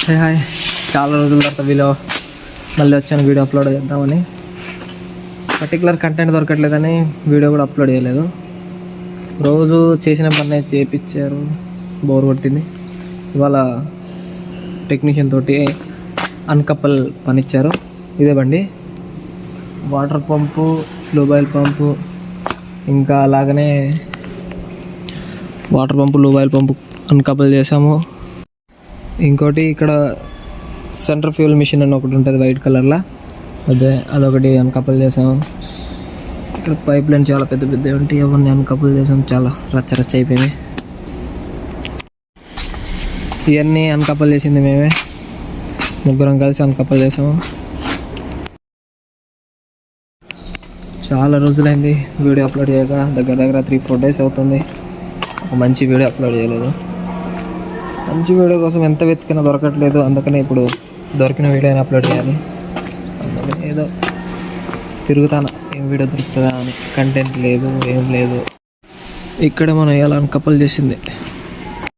Hi, చాలా రోజుల తర్వాత మళ్ళీ వచ్చాను వీడియో అప్లోడ్ చేద్దామని. పర్టికులర్ కంటెంట్ దొరకట్లేదని వీడియో కూడా అప్లోడ్ చేయలేదు. రోజు చేసిన పని చేయించారు, బోర్ కొట్టింది. ఇవాళ టెక్నీషియన్ తోటి అన్కప్పల్ పని ఇచ్చారు. ఇదే బండి, వాటర్ పంపు, లూబాయిల్ పంపు, ఇంకా అలాగనే వాటర్ పంపు, లూబాయిల్ పంపు అన్కప్పల్ చేసాము. ఇంకోటి ఇక్కడ సెంటర్ ఫ్యూల్ మిషన్ అని ఒకటి ఉంటుంది వైట్ కలర్లో, అదొకటి అన్కప్పల్ చేసాము. ఇక్కడ పైప్ లైన్ చాలా పెద్ద పెద్ద ఉంటాయి, అవన్నీ అన్కప్పల్ చేసాము. చాలా రచ్చ అయిపోయింది. ఇవన్నీ అన్కప్పల్ చేసింది మేమే, ముగ్గురం కలిసి అన్కప్పల్ చేసాము. చాలా రోజులైంది వీడియో అప్లోడ్ చేయక, దగ్గర 3-4 days అవుతుంది. ఒక మంచి వీడియో అప్లోడ్ చేయలేదు. మంచి వీడియో కోసం ఎంత వెతికినా దొరకట్లేదు. అందుకనే ఇప్పుడు దొరికిన వీడియోని అప్లోడ్ చేయాలి. అందుకని ఏదో తిరుగుతాను, ఏం వీడియో దొరుకుతుందా అని. కంటెంట్ లేదు, ఏం లేదు. ఇక్కడ మనం ఎలా అన్కప్పల్ చేసింది.